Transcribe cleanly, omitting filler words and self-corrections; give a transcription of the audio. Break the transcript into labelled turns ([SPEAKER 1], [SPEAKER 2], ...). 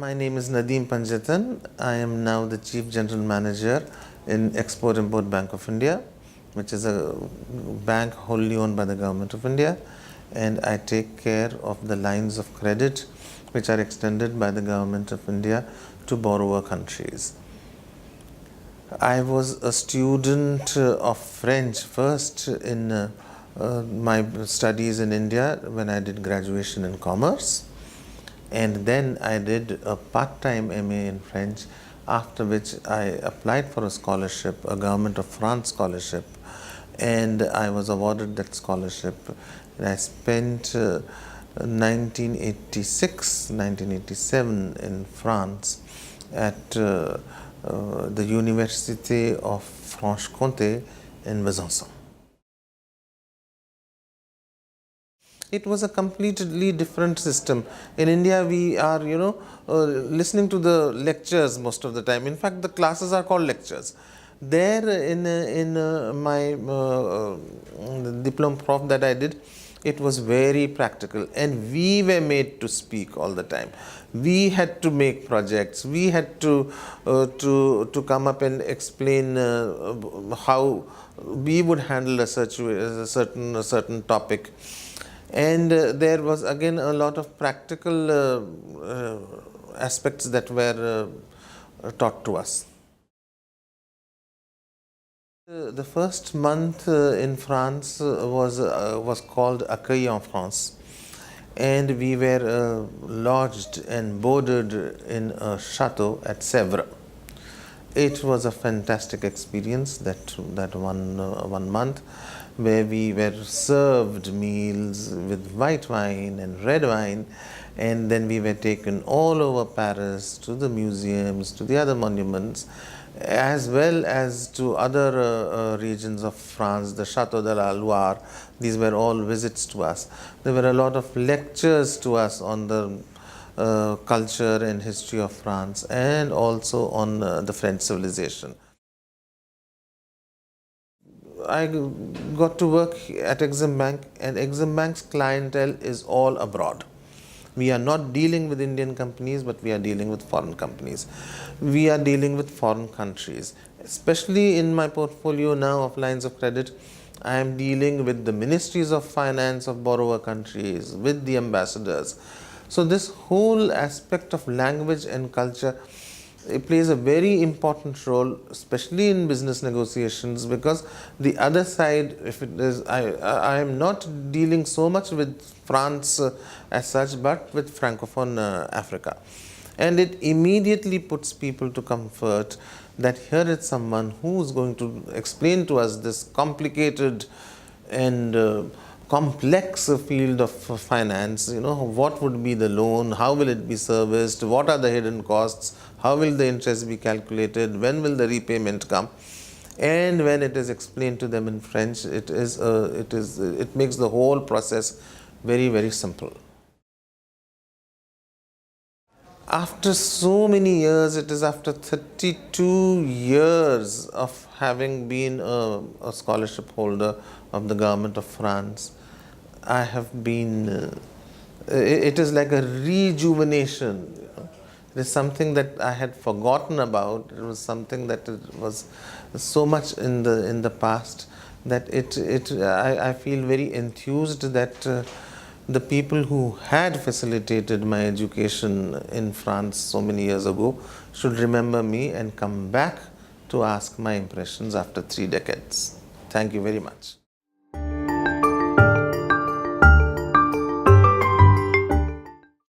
[SPEAKER 1] My name is Nadeem Panjetan. I am now the Chief General Manager in Export-Import Bank of India, which is a bank wholly owned by the Government of India, and I take care of the lines of credit which are extended by the Government of India to borrower countries. I was a student of French first in my studies in India when I did graduation in commerce, and then I did a part-time MA in French, after which I applied for a scholarship, a Government of France scholarship, and I was awarded that scholarship. And I spent 1986, 1987 in France at the Université of Franche-Comté in Besançon. It was a completely different system. In India, we are, listening to the lectures most of the time. In fact, the classes are called lectures. There, in my diploma prof that I did, it was very practical, and we were made to speak all the time. We had to make projects. We had to come up and explain how we would handle a certain topic. And there was again a lot of practical aspects that were taught to us. The first month in France was called Accueil en France, and we were lodged and boarded in a chateau at Sèvres. It was a fantastic experience, that one month, where we were served meals with white wine and red wine, and then we were taken all over Paris to the museums, to the other monuments, as well as to other regions of France, the Château de la Loire. These were all visits to us. There were a lot of lectures to us on the culture and history of France, and also on the French civilization. I got to work at Exim Bank, and Exim Bank's clientele is all abroad. We are not dealing with Indian companies, but we are dealing with foreign companies. We are dealing with foreign countries. Especially in my portfolio now of lines of credit, I am dealing with the ministries of finance of borrower countries, with the ambassadors. So this whole aspect of language and culture, it plays a very important role, especially in business negotiations, because the other side, if it is, I am not dealing so much with France as such, but with Francophone Africa. And it immediately puts people to comfort that here is someone who is going to explain to us this complicated and complex field of finance. What would be the loan, how will it be serviced, what are the hidden costs, how will the interest be calculated, when will the repayment come. And when it is explained to them in French, it makes the whole process very, very simple. After so many years, it is after 32 years of having been a scholarship holder of the Government of France, I have been, it is like a rejuvenation. It is something that I had forgotten about. It was something that was so much in the past that I feel very enthused that the people who had facilitated my education in France so many years ago should remember me and come back to ask my impressions after 3 decades. Thank you very much.